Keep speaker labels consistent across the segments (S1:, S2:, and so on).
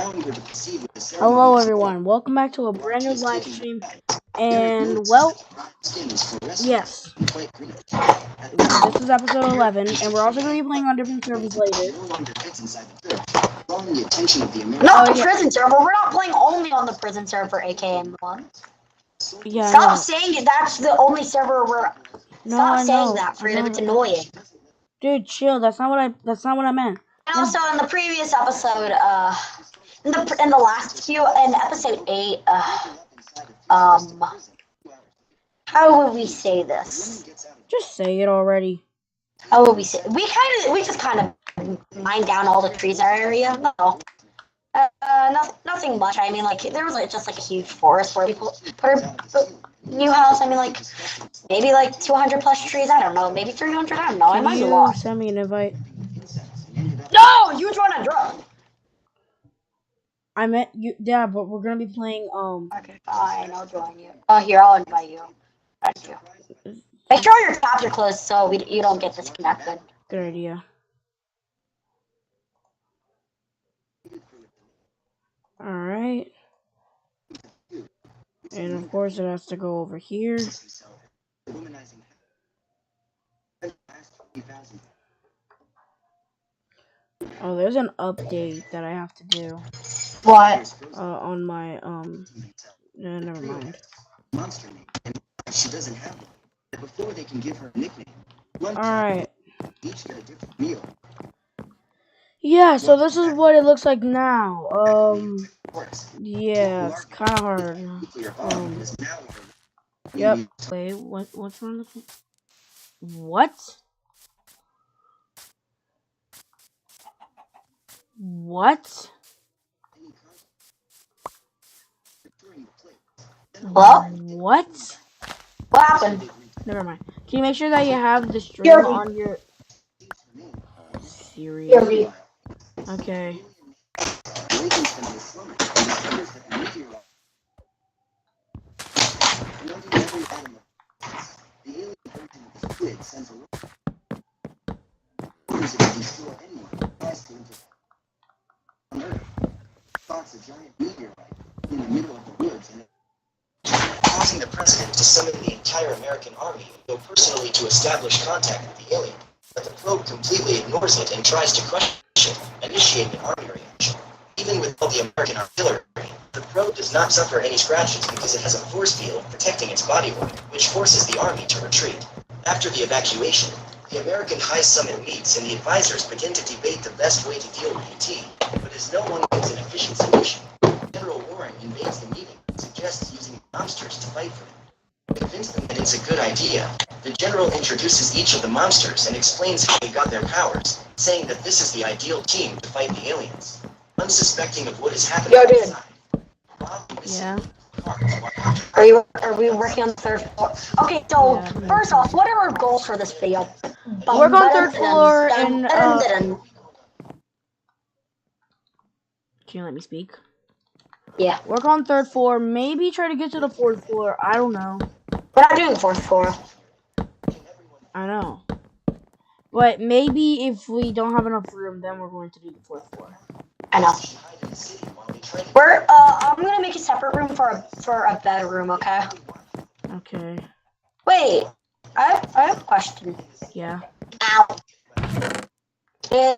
S1: Hello everyone, welcome back to a brand new live stream, and well, yes, this is episode 11, and we're also going to be playing on different servers later.
S2: Not the prison server, we're not playing only on the prison server, aka M1.
S1: Yeah,
S2: Stop saying it, that's the only server we're... Stop saying that, Freedom, it's annoying.
S1: Dude, chill, that's not what I meant.
S2: And also in the previous episode, in the last few, in episode 8, how would we say this?
S1: Just say it already.
S2: How would we say? We just kind of mined down all the trees in our area. No, nothing much. I mean, like there was just like a huge forest where people put our new house. I mean, like maybe like 200 plus trees. I don't know. Maybe 300. I don't know. I might be lost.
S1: Send me an invite.
S2: No, you joined a drone.
S1: I meant you. Yeah, but we're gonna be playing.
S2: Okay, fine. I'll join you. Oh, here, I'll invite you. Thank you. Make sure your tabs are closed so you don't get disconnected.
S1: Good idea. All right. And of course, it has to go over here. Oh, there's an update that I have to do.
S2: What?
S1: On my never mind.
S3: She doesn't have one. Before they can give her a nickname.
S1: All right.
S3: Each get a different meal.
S1: Yeah, so this is what it looks like now. Yeah, it's kind of hard. Yep. Wait, what's wrong with it? What? What?
S2: Hello?
S1: What?
S2: What happened?
S1: Never mind. Can you make sure that you have the stream on your Siri? Okay.
S3: Causing the president to summon the entire American army and go personally to establish contact with the alien. But the probe completely ignores it and tries to crush it, initiating an army reaction. Even with all the American artillery, the probe does not suffer any scratches because it has a force field protecting its bodywork, which forces the army to retreat. After the evacuation, the American High Summit meets and the advisors begin to debate the best way to deal with ET, but as no one gives an efficient solution, General Warren invades the meeting and suggests using monsters to fight for him. To convince them that it's a good idea, the general introduces each of the monsters and explains how they got their powers, saying that this is the ideal team to fight the aliens. Unsuspecting of what is happening outside,
S1: Yeah.
S2: Are we working on the third floor? Okay, so
S1: Yeah,
S2: first off, what are our goals for this video?
S1: Work on third floor and
S2: Can
S1: you let me speak?
S2: Yeah.
S1: Work on third floor. Maybe try to get to the fourth floor. I don't know.
S2: We're not doing the fourth floor.
S1: I know. But maybe if we don't have enough room, then we're going to do the fourth floor.
S2: I know. I'm gonna make a separate room for a bedroom, okay?
S1: Okay.
S2: Wait, I have a question.
S1: Yeah.
S2: Ow. I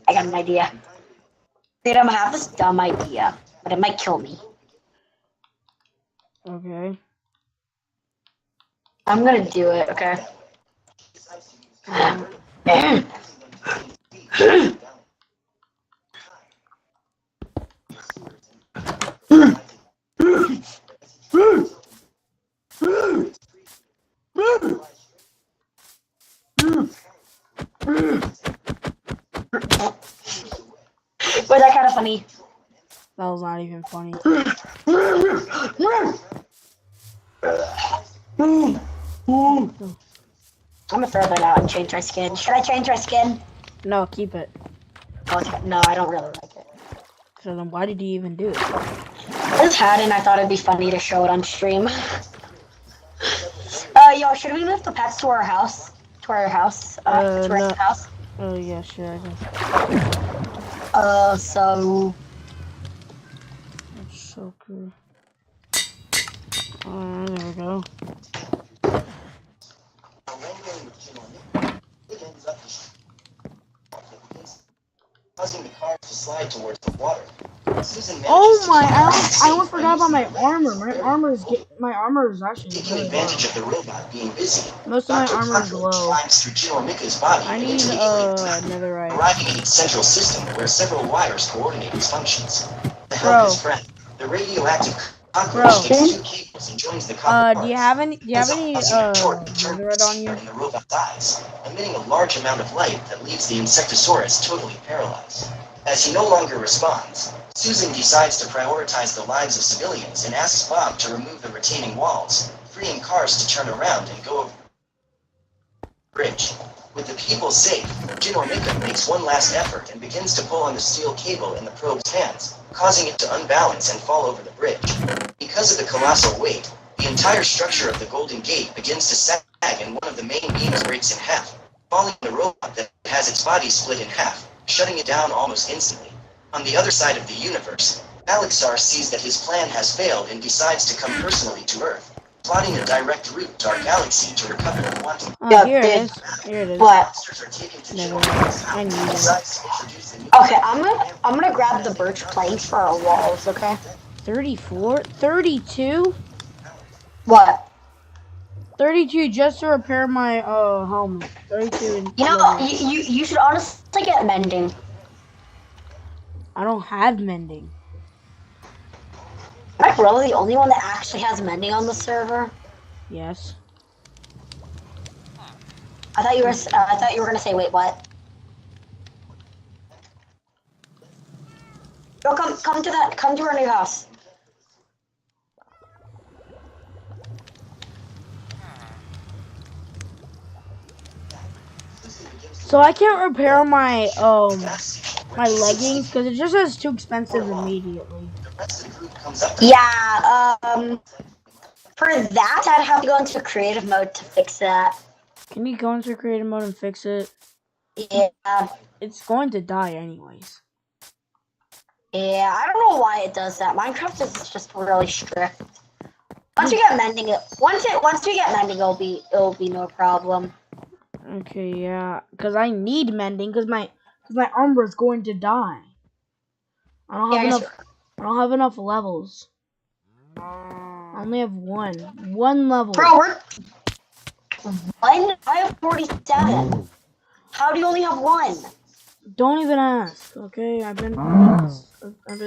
S2: got an idea. Dude, I'm gonna have this dumb idea, but it might kill me.
S1: Okay.
S2: I'm gonna do it, okay? Was that kind of funny?
S1: That was not even funny.
S2: I'm gonna throw that out and change my skin. Should I change my skin?
S1: No, keep it.
S2: Oh, no, I don't really like it.
S1: So then why did you even do it?
S2: I just had it and I thought it'd be funny to show it on stream. Yo, should we move the pets to our house? To our house? To our
S1: No.
S2: house?
S1: Oh yeah, sure. I can.
S2: So
S1: That's so cool. There we go.
S3: Causing the car to slide towards the water. Susan
S1: Oh
S3: manages to
S1: my!
S3: keep her feet
S1: I
S3: safe
S1: almost
S3: by
S1: forgot about
S3: using
S1: my
S3: her
S1: armor.
S3: legs.
S1: My armor is actually
S3: Taking
S1: really low.
S3: advantage of the robot being busy,
S1: Most of my
S3: Dr.
S1: armor is
S3: Conklin
S1: low.
S3: climbs through Chinormika's body
S1: I
S3: and
S1: need
S3: into the alien's
S1: netherite.
S3: arriving at its central system where several wires coordinate its functions. To help his
S1: Bro,
S3: friend, the radioactive cockroach
S1: bro.
S3: takes 2 cables and joins the copper
S1: Do you
S3: wires.
S1: have any
S3: Ends up causing a torque to turn the
S1: netherite on you?
S3: receiver in the robot's eyes, emitting a large amount of light that leaves the Insectosaurus totally paralyzed. As he no longer responds, Susan decides to prioritize the lives of civilians and asks Bob to remove the retaining walls, freeing cars to turn around and go over the bridge. With the people safe, Jinormika makes one last effort and begins to pull on the steel cable in the probe's hands, causing it to unbalance and fall over the bridge. Because of the colossal weight, the entire structure of the Golden Gate begins to sag and one of the main beams breaks in half, falling on the robot that has its body split in half, shutting it down almost instantly. On the other side of the universe, Alexar sees that his plan has failed and decides to come personally to Earth, plotting a direct route to our galaxy to recover the quantum.
S1: Oh, here it is. Here it is.
S2: what?
S3: Monsters are taken to
S1: Netherite. I need it.
S3: decides to introduce the new
S2: Okay, I'm gonna grab the birch planks for our walls. Okay.
S1: 34? 32?
S2: What?
S1: 32 just to repair my helmet. 32 and
S2: You know,
S1: leather.
S2: you should honestly get mending.
S1: I don't have mending.
S2: Am I really the only one that actually has mending on the server?
S1: Yes.
S2: I thought you were gonna say, wait, what? Yo, come to our new house.
S1: So I can't repair my my leggings because it just says too expensive immediately.
S2: Yeah, for that I'd have to go into creative mode to fix that.
S1: Can you go into creative mode and fix it?
S2: Yeah.
S1: It's going to die anyways.
S2: Yeah, I don't know why it does that. Minecraft is just really strict. Once we get mending, it'll be no problem.
S1: Okay, yeah, because I need mending because my armor is going to die. I don't have enough levels. I only have one level.
S2: Bro, I have 47. How do you only have one?
S1: Don't even ask. Okay, I've been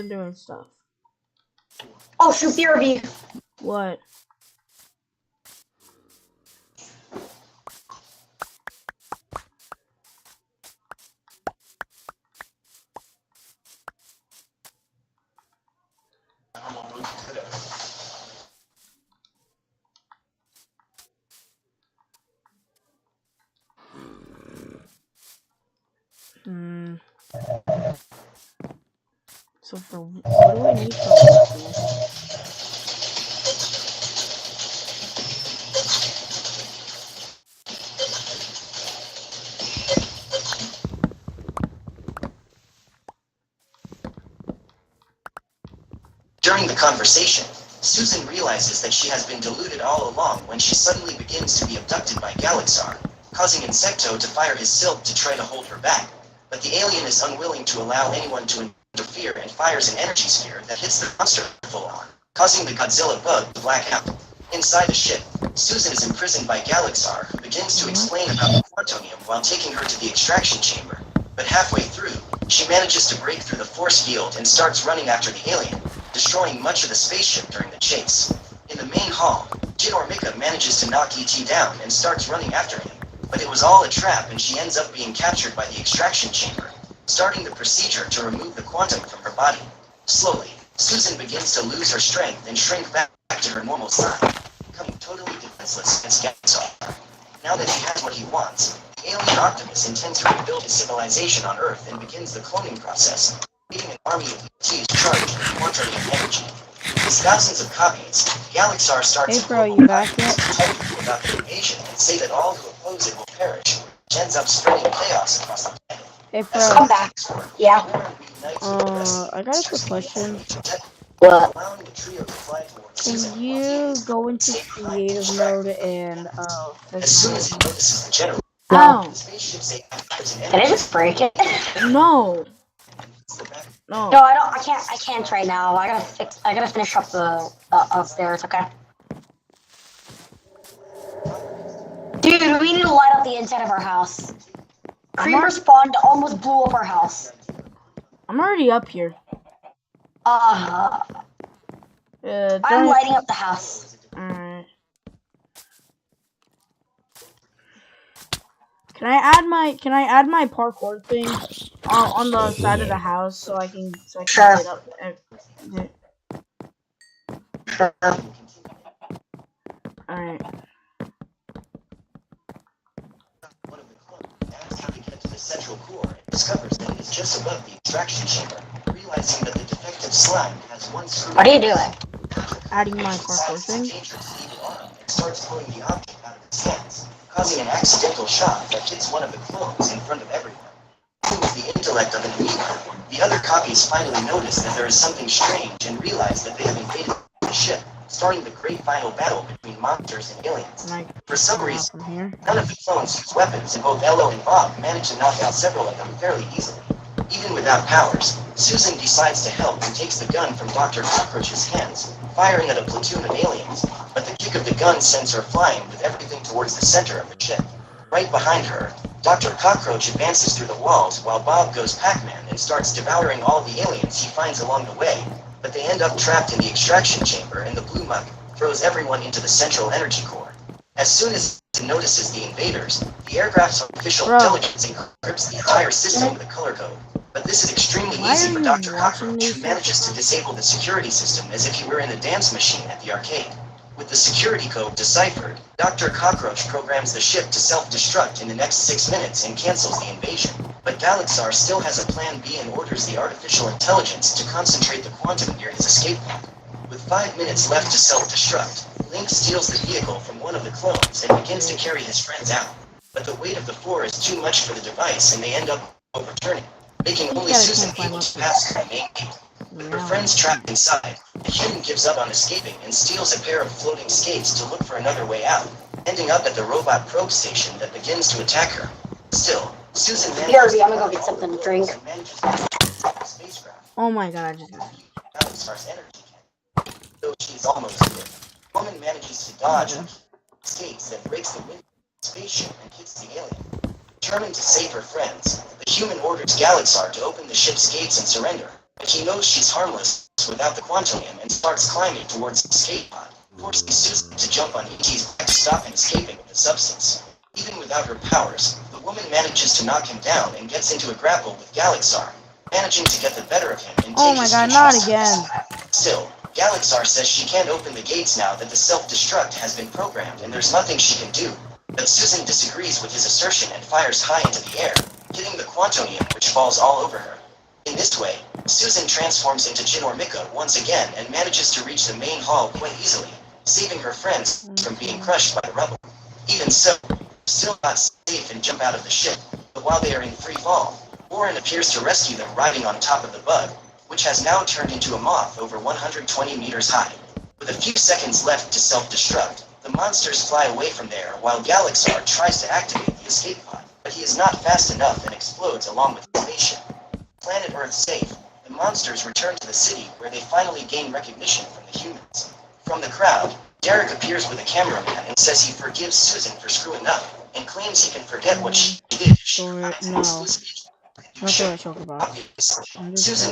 S1: doing stuff.
S2: Oh shoot, BRB.
S1: What? So for what do I need for waffles?
S3: During the conversation, Susan realizes that she has been deluded all along when she suddenly begins to be abducted by Galaxar, causing Insecto to fire his silk to try to hold her back. But the alien is unwilling to allow anyone to interfere and fires an energy sphere that hits the monster full on, causing the Godzilla bug to black out. Inside the ship, Susan is imprisoned by Galaxar, who begins to explain about the quantonium while taking her to the extraction chamber. But halfway through, she manages to break through the force field and starts running after the alien, destroying much of the spaceship during the chase. In the main hall, Jinormika manages to knock E.T. down and starts running after him, but it was all a trap and she ends up being captured by the extraction chamber, starting the procedure to remove the quantum from her body. Slowly, Susan begins to lose her strength and shrink back to her normal size, becoming totally defenseless against Galaxar. Now that he has what he wants, the alien Optimus intends to rebuild his civilization on Earth and begins the cloning process, leading an army of ETs charged with quantonium energy. With thousands of copies, Galaxar starts
S1: Hey bro, you back yet?
S3: to tell people about the invasion and say that all who oppose it will perish. ends up spreading chaos across the planet.
S1: Hey,
S3: As
S1: Fro.
S2: Come back. Yeah.
S1: I got a quick question.
S2: What?
S3: allowing the trio to fly towards
S1: Can
S3: Susan while the
S1: you
S3: aliens
S1: go into
S3: stay behind and
S1: creative
S3: distract
S1: mode
S3: them.
S1: and
S3: As
S1: fix
S3: soon
S1: my
S3: as it
S1: thing?
S3: notices the general,
S1: Ow!
S3: the spaceship's an
S2: Did I just break it?
S1: No!
S2: No,
S1: No.
S2: I don't. I can't right now. I gotta finish up the upstairs. Okay. Dude, we need to light up the inside of our house. Creeper spawned, almost blew up our house.
S1: I'm already up here.
S2: I'm lighting up the house.
S1: Alright. Can I add my parkour thing on the side of the house so I can
S2: Sure.
S1: light up
S2: Sure.
S1: Alright.
S3: one of the clones asks how to get to the central core and discovers that it is just above the extraction chamber, realizing that the defective slime has one screw.
S2: What are you doing?
S1: Adding my parkour thing.
S3: And starts pulling the object out of its hands, causing an accidental shock that hits one of the clones in front of everyone. With the intellect of an amoeba, the other copies finally notice that there is something strange and realize that they have invaded the ship, starting the great final battle between monsters and aliens. For some reason, none of the clones use weapons, and both Ello and Bob manage to knock out several of them fairly easily. Even without powers, Susan decides to help and takes the gun from Dr. Cockroach's hands, firing at a platoon of aliens, but the kick of the gun sends her flying with everything towards the center of the ship. Right behind her, Dr. Cockroach advances through the walls while Bob goes Pac-Man and starts devouring all the aliens he finds along the way, but they end up trapped in the extraction chamber and the blue muck throws everyone into the central energy core. As soon as it notices the invaders, the aircraft's artificial intelligence encrypts the entire system with a color code. But this is extremely easy for Dr. Cockroach, who manages to disable the security system as if he were in a dance machine at the arcade. With the security code deciphered, Dr. Cockroach programs the ship to self-destruct in the next 6 minutes and cancels the invasion. But Galaxar still has a plan B and orders the artificial intelligence to concentrate the quantum near his escape pod. With 5 minutes left to self-destruct, Link steals the vehicle from one of the clones and begins to carry his friends out. But the weight of the floor is too much for the device and they end up overturning, making only Susan able to pass through the main gate. With her friends trapped inside, the human gives up on escaping and steals a pair of floating skates to look for another way out, ending up at the robot probe station that begins to attack her. Still, Susan manages
S2: I'm gonna go get something to drink.
S3: the spacecraft.
S1: Oh my god, I just got
S3: Galaxar's energy tank. Though she's almost there, the woman manages to dodge and skates that breaks the window of the spaceship and hits the alien. Determined to save her friends, the human orders Galaxar to open the ship's gates and surrender. But he knows she's harmless without the quantium and starts climbing towards the escape pod, forcing Susan to jump on E.T.'s back to stop him escaping with the substance. Even without her powers, the woman manages to knock him down and gets into a grapple with Galaxar, managing to get the better of him and take his
S1: god,
S3: control.
S1: not again.
S3: Still, Galaxar says she can't open the gates now that the self-destruct has been programmed and there's nothing she can do. But Susan disagrees with his assertion and fires high into the air, hitting the quantonium which falls all over her. In this way, Susan transforms into Jinormika once again and manages to reach the main hall quite easily, saving her friends from being crushed by the rubble. Even so, still not safe and jump out of the ship, but while they are in free fall, Warren appears to rescue them riding on top of the bug, which has now turned into a moth over 120 meters high. With a few seconds left to self-destruct, the monsters fly away from there while Galaxar tries to activate the escape pod, but he is not fast enough and explodes along with the spaceship. Planet Earth safe, the monsters return to the city where they finally gain recognition from the humans. From the crowd, Derek appears with a cameraman and says he forgives Susan for screwing up and claims he can forget what she did if she finds an exclusive Susan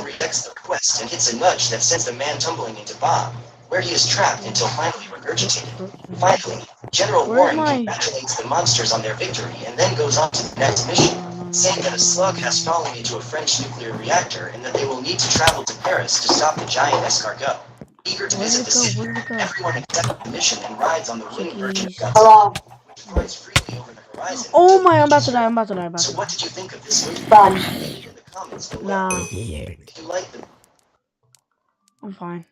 S3: rejects the request and hits a nudge that sends the man tumbling into Bob, where he is trapped until finally regurgitated. Finally, General Warren congratulates the monsters on their victory and then goes on to the next mission, saying that a slug has fallen into a French nuclear reactor and that they will need to travel to Paris to stop the giant escargot. Eager to visit the city, everyone accepts the mission and rides on the winged version of Godzilla, which flies freely over the horizon.
S1: Oh my, I'm about to die,
S3: So what did you think of this movie?
S2: Fun.
S3: Leave it in the comments below.
S1: Nah,
S3: If you like the
S1: I'm fine.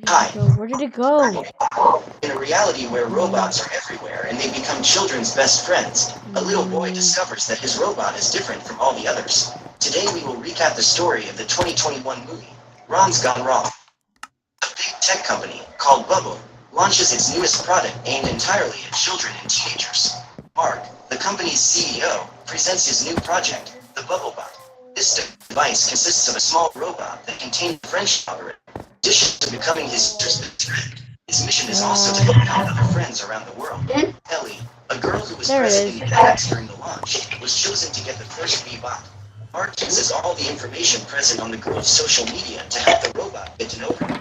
S3: Hi.
S1: Where did it go?
S3: In a reality where robots are everywhere and they become children's best friends, a little boy discovers that his robot is different from all the others. Today we will recap the story of the 2021 movie, Ron's Gone Wrong. A big tech company, called Bubble, launches its newest product aimed entirely at children and teenagers. Mark, the company's CEO, presents his new project, the Bubble Bot. This device consists of a small robot that contains a friendship algorithm. In addition to becoming his best friend, his mission is also to help out other friends around the world. Ellie, a girl who was present in FedEx during the launch, was chosen to get the first V-Bot. Mark uses all the information present on the girl's social media to help the robot get to know her.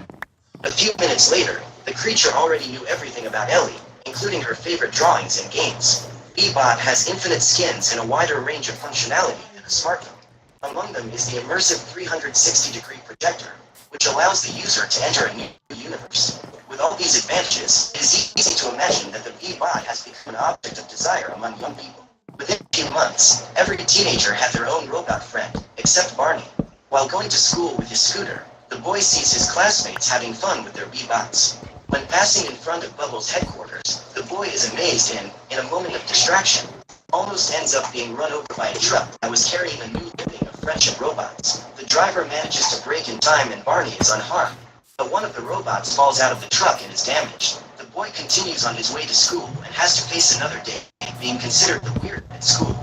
S3: A few minutes later, the creature already knew everything about Ellie, including her favorite drawings and games. V-Bot has infinite skins and a wider range of functionality than a smartphone. Among them is the immersive 360-degree projector, which allows the user to enter a new universe. With all these advantages, it is easy to imagine that the V-Bot has become an object of desire among young people. Within a few months, every teenager had their own robot friend, except Barney. While going to school with his scooter, the boy sees his classmates having fun with their V-Bots. When passing in front of Bubble's headquarters, the boy is amazed and, in a moment of distraction, almost ends up being run over by a truck that was carrying a new living of friendship robots. The driver manages to brake in time and Barney is unharmed. But one of the robots falls out of the truck and is damaged. The boy continues on his way to school and has to face another day, being considered the weird at school.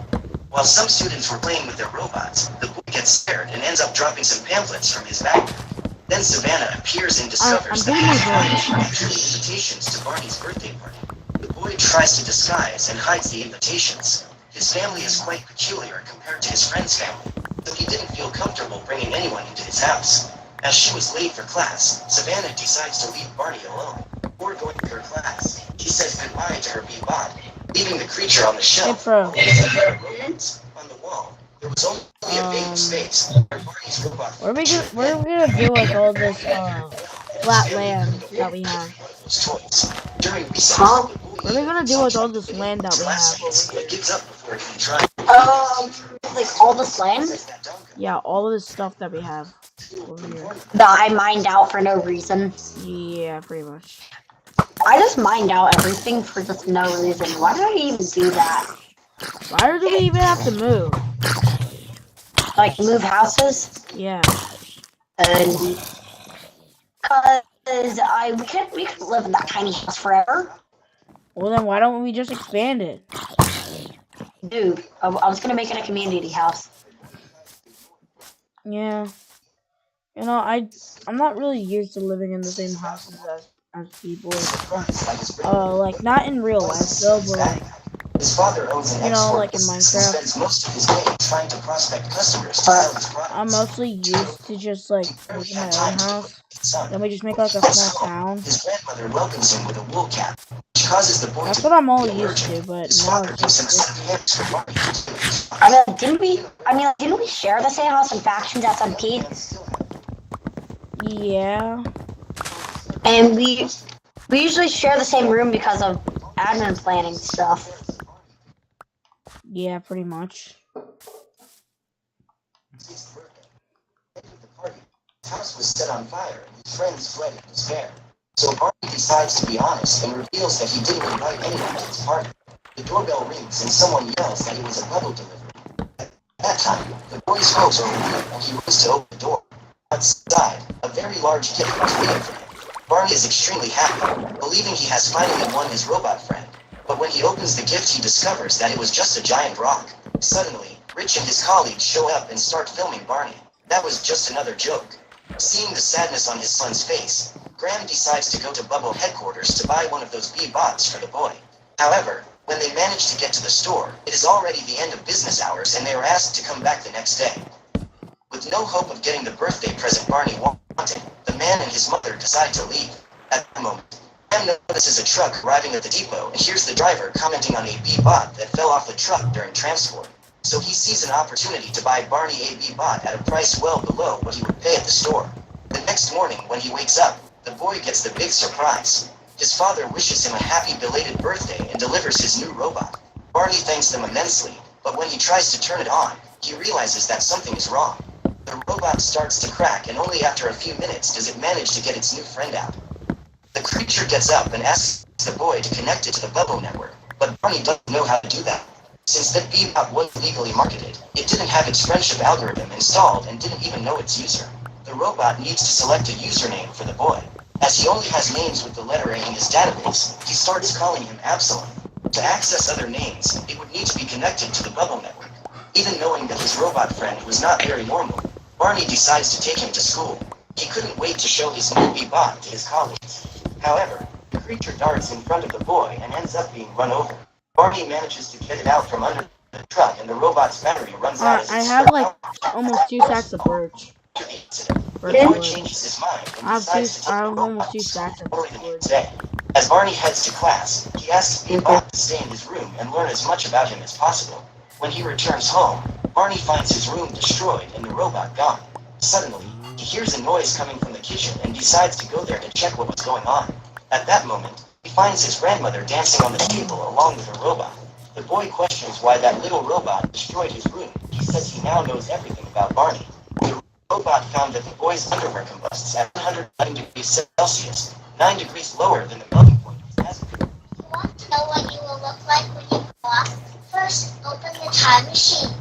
S3: While some students were playing with their robots, the boy gets scared and ends up dropping some pamphlets from his backpack. Then Savannah appears and discovers that these are actually invitations to Barney's birthday party. The boy tries to disguise and hides the invitations. His family is quite peculiar compared to his friend's family, so he didn't feel comfortable bringing anyone into his house. As she was late for class, Savannah decides to leave Barney alone. Before going to her class, she says goodbye to her V-Bot, leaving the creature on the shelf. On the wall, there was only a vacant space where Barney's robot.
S1: What are we gonna do with all this flat land that we have?
S3: During recess,
S1: What are we gonna do with all this land that we have?
S3: gives up before it can try.
S2: Like all this land
S1: Yeah, all of this stuff that we have over here.
S2: that I mined out for no reason.
S1: Yeah, pretty much.
S2: I just mined out everything for just no reason. Why did I even do that?
S1: Why do we even have to move?
S2: Like move houses?
S1: Yeah.
S2: And because we could live in that tiny house forever.
S1: Well then, why don't we just expand it?
S2: Dude, I was gonna make it a community house.
S1: Yeah. You know, I'm not really used to living in the same houses as people. Like not in real life though, but like,
S3: His father owns an
S1: like in Minecraft.
S3: Spends most of his day trying to prospect customers to sell his products.
S1: I'm mostly used to just like living in my own house. Then we just make like a small town.
S3: His grandmother welcomes him with a wool cap, which causes the boy
S1: That's
S3: to
S1: what I'm all used to, but
S3: his
S1: now
S3: father
S1: it's
S3: gives him a
S1: just
S3: set of hams for Barney.
S2: Didn't we share the same house in Factions SMP?
S1: yeah.
S2: And we usually share the same room because of admin planning stuff.
S1: Yeah, pretty much.
S3: His house was set on fire and his friends fled in despair. So Barney decides to be honest and reveals that he didn't invite anyone to his party. The doorbell rings and someone yells that it was a bubble delivery. At that time, the boy's hopes are renewed and he runs to open the door. Outside, a very large gift was waiting for him. Barney is extremely happy, believing he has finally won his robot friend. But when he opens the gift, he discovers that it was just a giant rock. Suddenly, Rich and his colleagues show up and start filming Barney. That was just another joke. Seeing the sadness on his son's face, Graham decides to go to Bubble headquarters to buy one of those V-Bots for the boy. However, when they manage to get to the store, it is already the end of business hours and they are asked to come back the next day. With no hope of getting the birthday present Barney wanted, the man and his mother decide to leave. At that moment, Graham notices a truck arriving at the depot and hears the driver commenting on a V-Bot that fell off the truck during transport. So he sees an opportunity to buy Barney a V-Bot at a price well below what he would pay at the store. The next morning, when he wakes up, the boy gets the big surprise. His father wishes him a happy belated birthday and delivers his new robot. Barney thanks them immensely, but when he tries to turn it on, he realizes that something is wrong. the robot starts to crack, and only after a few minutes does it manage to get its new friend out. The creature gets up and asks the boy to connect it to the bubble network, but Barney doesn't know how to do that. Since that Bebop wasn't legally marketed, it didn't have its friendship algorithm installed and didn't even know its user. The robot needs to select a username for the boy. As he only has names with the letter A in his database, he starts calling him Absalom. To access other names, it would need to be connected to the bubble network. Even knowing that his robot friend was not very normal, Barney decides to take him to school. He couldn't wait to show his new Bebop to his colleagues. However, the creature darts in front of the boy and ends up being run over. Barney manages to get it out from under the truck, and the robot's battery runs out as it
S1: I have like almost 2 sacks of birch.
S3: The boy changes his mind and decides to take the
S1: almost 2
S3: robot
S1: stacks of
S3: early the
S1: birch.
S3: next day. As Barney heads to class, he asks Bebop to stay in his room and learn as much about him as possible. When he returns home, Barney finds his room destroyed and the robot gone. Suddenly, he hears a noise coming from the kitchen and decides to go there to check what was going on. At that moment, he finds his grandmother dancing on the table along with her robot. The boy questions why that little robot destroyed his room. He says he now knows everything about Barney. The robot found that the boy's underwear combusts at 111 degrees Celsius, 9 degrees lower than the melting point of his acid.
S4: You want to know what you will look like when you grow up? First, open the time machine.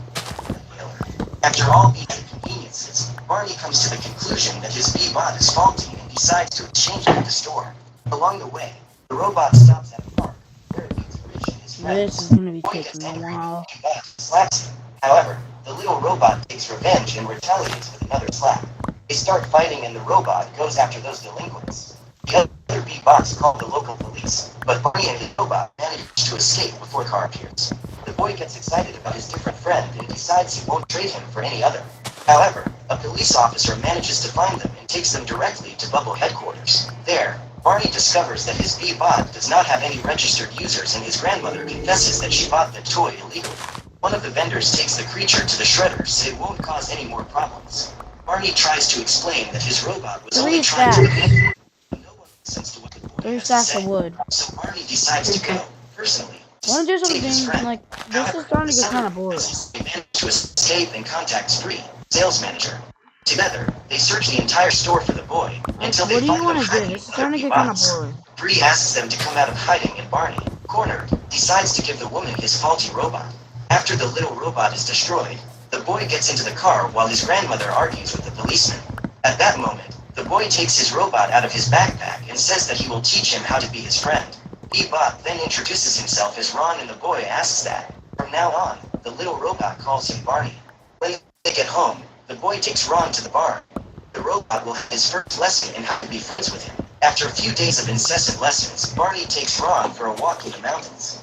S3: After all these inconveniences, Barney comes to the conclusion that his Bebop is faulty and decides to exchange it at the store. Along the way, the robot stops at a park where it meets Rich and his friends.
S1: This is gonna be
S3: The boy
S1: taking
S3: gets
S1: a
S3: angry
S1: while.
S3: and Bebop slaps him. However, the little robot takes revenge and retaliates with another slap. They start fighting and the robot goes after those delinquents. The other Bebops call the local police, but Barney and his robot manage to escape before the car appears. The boy gets excited about his different friend and decides he won't trade him for any other. However, a police officer manages to find them and takes them directly to Bubble headquarters. There, Barney discovers that his Bebop does not have any registered users, and his grandmother confesses that she bought the toy illegally. One of the vendors takes the creature to the shredder so it won't cause any more problems. Barney tries to explain that his robot was only trying to behave. No one listens to what the boy
S1: 3
S3: has to
S1: stacks of
S3: say,
S1: wood.
S3: so Barney decides to go, personally, to
S1: Wanna do
S3: save his
S1: something
S3: friend.
S1: like this is starting to get kind of boring.
S3: They manage to escape and contact Spree, sales manager. Together, they search the entire store for the boy until they
S1: What do
S3: find
S1: you
S3: them
S1: want to do?
S3: hiding
S1: This is
S3: in
S1: starting to
S3: other
S1: get kind of
S3: Bebops.
S1: boring.
S3: Spree asks them to come out of hiding, and Barney, cornered, decides to give the woman his faulty robot. After the little robot is destroyed, the boy gets into the car while his grandmother argues with the policeman. At that moment, the boy takes his robot out of his backpack and says that he will teach him how to be his friend. Bebop then introduces himself as Ron, and the boy asks that, from now on, the little robot calls him Barney. When they get home, the boy takes Ron to the barn. The robot will have his first lesson in how to be friends with him. After a few days of incessant lessons, Barney takes Ron for a walk in the mountains.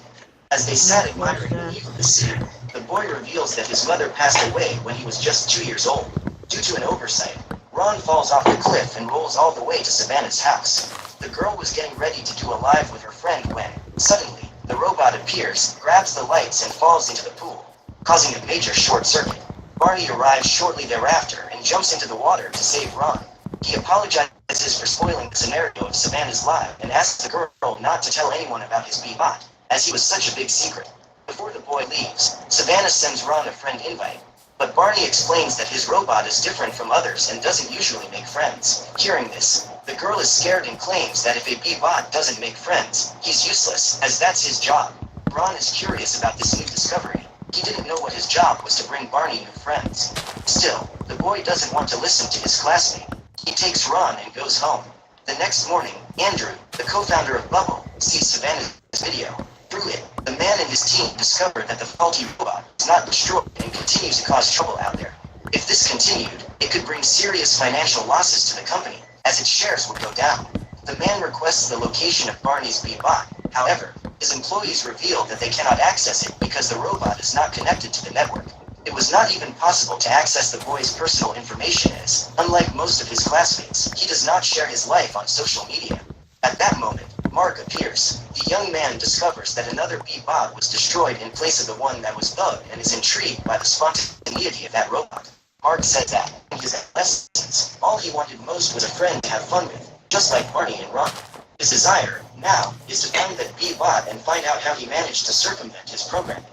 S3: As they sat admiring the view of the city, the boy reveals that his mother passed away when he was just 2 years old. Due to an oversight, Ron falls off the cliff and rolls all the way to Savannah's house. The girl was getting ready to do a live with her friend when, suddenly, the robot appears, grabs the lights, and falls into the pool, causing a major short circuit. Barney arrives shortly thereafter and jumps into the water to save Ron. He apologizes for spoiling the scenario of Savannah's live and asks the girl not to tell anyone about his Bebop, as he was such a big secret. Before the boy leaves, Savannah sends Ron a friend invite, but Barney explains that his robot is different from others and doesn't usually make friends. Hearing this, the girl is scared and claims that if a Bebop doesn't make friends, he's useless, as that's his job. Ron is curious about this new discovery. He didn't know what his job was to bring Barney new friends. Still, the boy doesn't want to listen to his classmate. He takes Ron and goes home. The next morning, Andrew, the co-founder of Bubble, sees Savannah's video. Through it, the man and his team discovered that the faulty robot is not destroyed and continues to cause trouble out there. If this continued, it could bring serious financial losses to the company, as its shares would go down. The man requests the location of Barney's Bebop. However, his employees reveal that they cannot access it because the robot is not connected to the network. It was not even possible to access the boy's personal information, as, unlike most of his classmates, he does not share his life on social media. At that moment, Mark appears. The young man discovers that another Bebop was destroyed in place of the one that was bugged and is intrigued by the spontaneity of that robot. Mark said that, in his adolescence, all he wanted most was a friend to have fun with, just like Barney and Ron. His desire, now, is to find that Bebop and find out how he managed to circumvent his programming.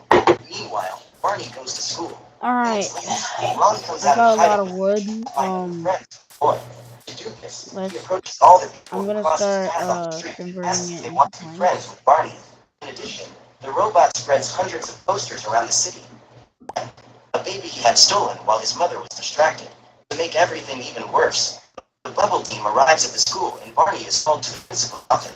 S3: Meanwhile, Barney goes to school.
S1: Alright.
S3: Ron comes
S1: I
S3: out
S1: got
S3: of
S1: a lot
S3: hiding
S1: of wood.
S3: to find a friend, boy. To do this, he
S1: Let's.
S3: approaches all the people
S1: I'm
S3: who
S1: gonna
S3: cross his
S1: start
S3: path on the street and
S1: converting
S3: asks if
S1: it
S3: they
S1: into
S3: want to be friends
S1: planks.
S3: with Barney. In addition, the robot spreads hundreds of posters around the city. A baby he had stolen while his mother was distracted. To make everything even worse, the bubble team arrives at the school and Barney is called to the principal's office.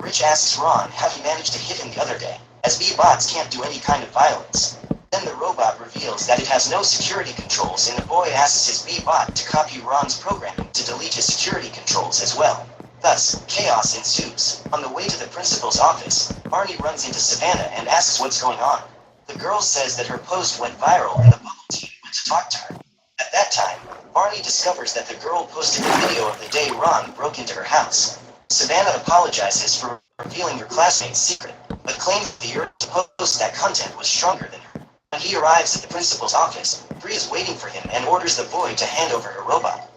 S3: Rich asks Ron how he managed to hit him the other day, as B-bots can't do any kind of violence. Then the robot reveals that it has no security controls and the boy asks his B-bot to copy Ron's programming to delete his security controls as well. Thus, chaos ensues. On the way to the principal's office, Barney runs into Savannah and asks what's going on. The girl says that her post went viral and the bubble team went to talk to her. At that time, Barney discovers that the girl posted a video of the day Ron broke into her house. Savannah apologizes for revealing her classmate's secret, but claims the urge to post that content was stronger than her. When he arrives at the principal's office, Bree is waiting for him and orders the boy to hand over her robot.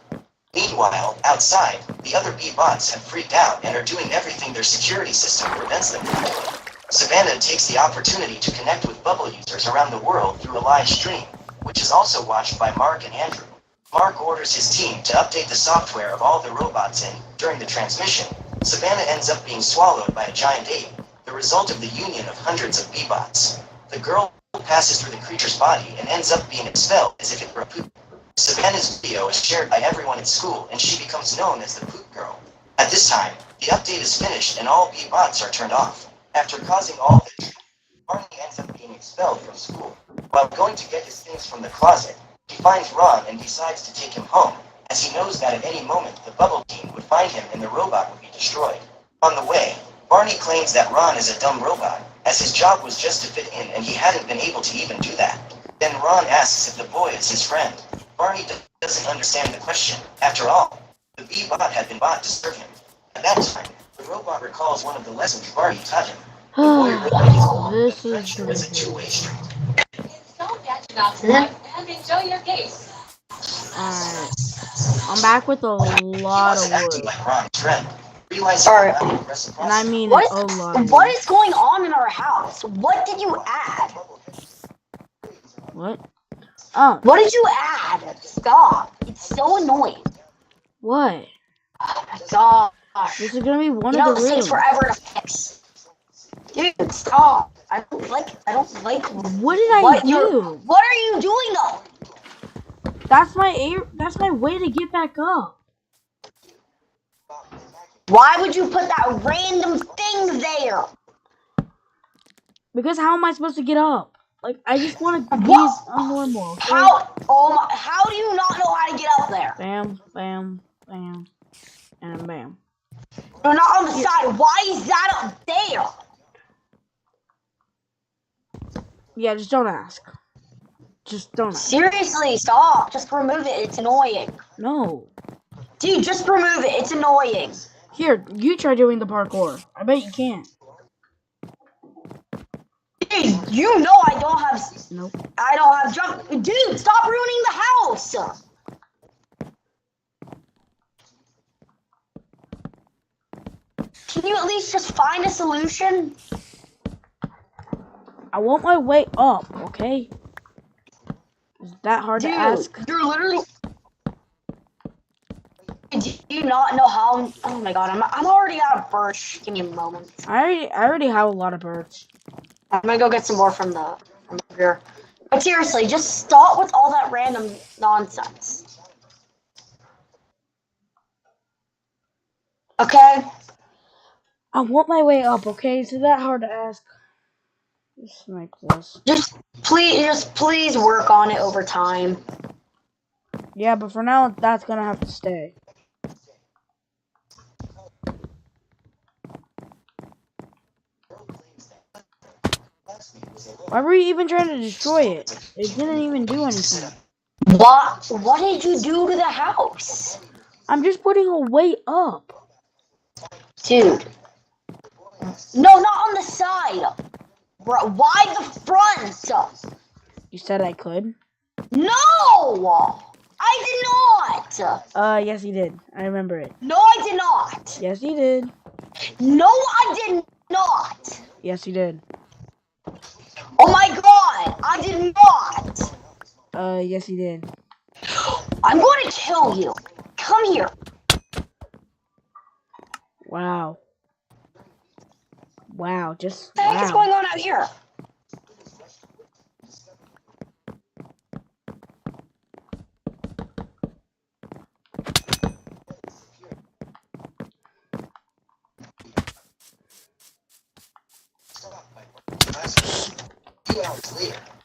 S3: Meanwhile, outside, the other B-bots have freaked out and are doing everything their security system prevents them from doing. Savannah takes the opportunity to connect with bubble users around the world through a live stream, which is also watched by Mark and Andrew. Mark orders his team to update the software of all the robots and, during the transmission, Savannah ends up being swallowed by a giant ape, the result of the union of hundreds of B-bots. The girl passes through the creature's body and ends up being expelled as if it were a poop. Savannah's video is shared by everyone at school and she becomes known as the Poop Girl. At this time, the update is finished and all B-bots are turned off. After causing all this, Barney ends up being expelled from school. While going to get his things from the closet, he finds Ron and decides to take him home, as he knows that at any moment the bubble team would find him and the robot would be destroyed. On the way, Barney claims that Ron is a dumb robot, as his job was just to fit in and he hadn't been able to even do that. Then Ron asks if the boy is his friend. Barney doesn't understand the question. After all, the B-bot had been bought to serve him. At that time, the robot recalls one of the lessons Barney taught him. The boy realizes that friendship is a two-way street.
S4: Don't get you out tonight and enjoy your case.
S1: Alright. I'm back with a lot of wood.
S3: Like Ron's friend.
S2: Sorry.
S1: And I mean
S2: What
S1: a lot of wood.
S2: What is going on in our house? What did you add?
S1: What? Oh.
S2: What did you add? Stop. It's so annoying.
S1: What?
S2: Oh my gosh.
S1: This is gonna be one
S2: You know,
S1: of the
S2: this takes
S1: rooms.
S2: forever to fix. Dude, stop. I don't like
S1: What did I do?
S2: What are you doing though?
S1: That's my way to get back up.
S2: Why would you put that random thing there?
S1: Because how am I supposed to get up? Like, I just want to be normal. Okay?
S2: How do you not know how to get up there?
S1: Bam, bam, bam, and bam.
S2: You're not on the side. Why is that up there?
S1: Yeah, just don't ask. Just don't ask.
S2: Seriously, stop. Just remove it. It's annoying.
S1: No.
S2: Dude, just remove it. It's annoying.
S1: Here, you try doing the parkour. I bet you can't.
S2: Dude, you know I don't have...
S1: Nope.
S2: I don't have jump... Dude, stop ruining the house! Can you at least just find a solution?
S1: I want my way up, okay? Is that hard to ask?
S2: You're literally... Do you not know how... Oh my god, I'm already out of birch. Give me a moment.
S1: I already have a lot of birds.
S2: I'm gonna go get some more from here. But seriously, just stop with all that random nonsense. Okay?
S1: I want my way up, okay? Is that hard to ask? Just like this.
S2: Just please work on it over time.
S1: Yeah, but for now, that's gonna have to stay. Why were you even trying to destroy it? It didn't even do anything.
S2: What did you do to the house?
S1: I'm just putting a way up.
S2: Dude. No, not on the side. Bro, why the front?
S1: You said I could?
S2: No! I did not!
S1: Yes you did. I remember it.
S2: No, I did not!
S1: Yes you did.
S2: No, I did not!
S1: Yes you did.
S2: Oh my god! I did not!
S1: Yes, he did.
S2: I'm going to kill you. Come here.
S1: Wow. Wow, just
S2: What the heck is going on out here?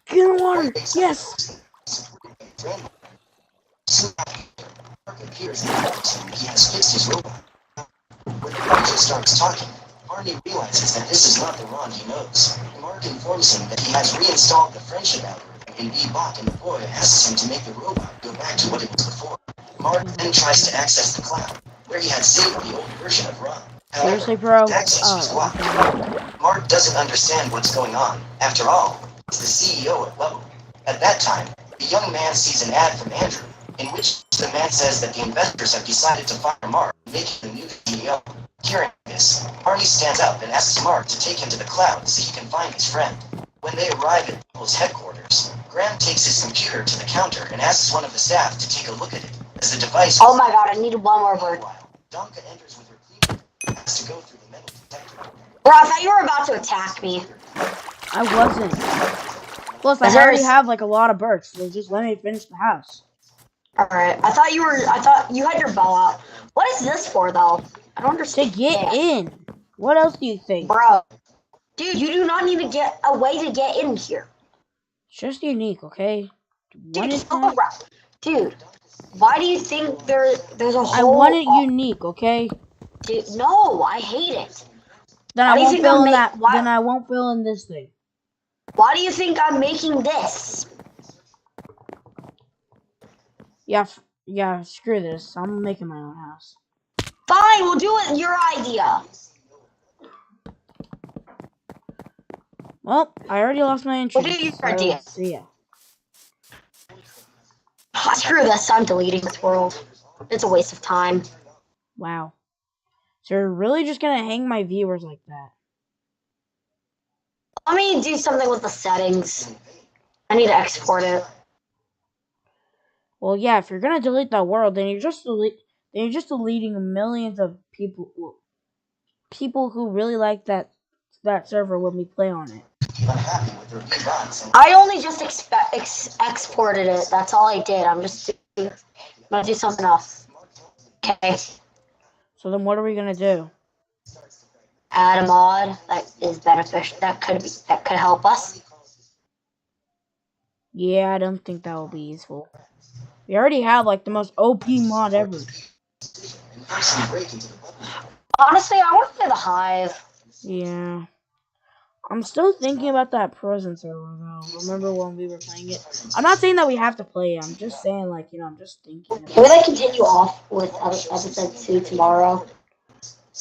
S1: Get in the water! Yes!
S3: Mark appears in the house and he has fixed his robot. When Mark starts talking, Barney realizes that this is not the Ron he knows. Mark informs him that he has reinstalled the friendship algorithm in B-Bot and the boy asks him to make the robot go back to what it was before. Mark then tries to access the cloud, where he had saved the old version of Ron.
S1: Seriously, bro?
S3: Access was blocked. Mark doesn't understand what's going on. After all, he's the CEO at Level. At that time, the young man sees an ad from Andrew, in which the man says that the investors have decided to fire Mark, making the new CEO. Hearing this, Barney stands up and asks Mark to take him to the cloud so he can find his friend. When they arrive at Level's headquarters, Graham takes his computer to the counter and asks one of the staff to take a look at it, as the device...
S2: Oh my god, I needed one more word.
S3: Donka enters with her cleaner and has to go through the metal detector.
S2: Bro, I thought you were about to attack me.
S1: I wasn't. Plus, I already have like a lot of birds, so just let me finish the house.
S2: Alright, I thought you had your bow out. What is this for, though? I don't understand.
S1: To get in. What else do you think?
S2: Bro. Dude, you do not need to get a way to get in here.
S1: It's just unique, okay?
S2: Dude, dude, why do you think there's a whole...
S1: I want it unique, okay?
S2: Dude, no, I hate it.
S1: Then I won't fill in that. Then I won't fill in this thing.
S2: Why do you think I'm making this?
S1: Yeah, screw this. I'm making my own house.
S2: Fine, we'll do it your idea.
S1: Well, I already lost my interest.
S2: We'll do your idea.
S1: See ya.
S2: Oh, screw this. I'm deleting this world. It's a waste of time.
S1: Wow. So you're really just gonna hang my viewers like that?
S2: Let me do something with the settings. I need to export it.
S1: Well, yeah. If you're gonna delete that world, then you're just deleting millions of people who really like that server when we play on it.
S2: I only just exported it. That's all I did. I'm gonna do something else. Okay.
S1: So then, what are we gonna do?
S2: Add a mod that is beneficial. That could help us.
S1: Yeah, I don't think that will be useful. We already have like the most OP mod ever.
S2: Honestly, I want to play the Hive.
S1: Yeah. I'm still thinking about that prison server though. Remember when we were playing it? I'm not saying that we have to play it. I'm just saying, like, you know, I'm just thinking.
S2: Can we like continue off with episode 2 tomorrow?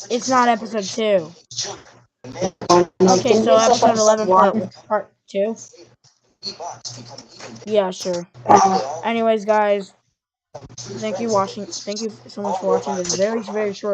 S1: It's not episode 2. Okay, so episode 11 part 2. Yeah, sure. Anyways, guys, thank you so much for watching this very, very short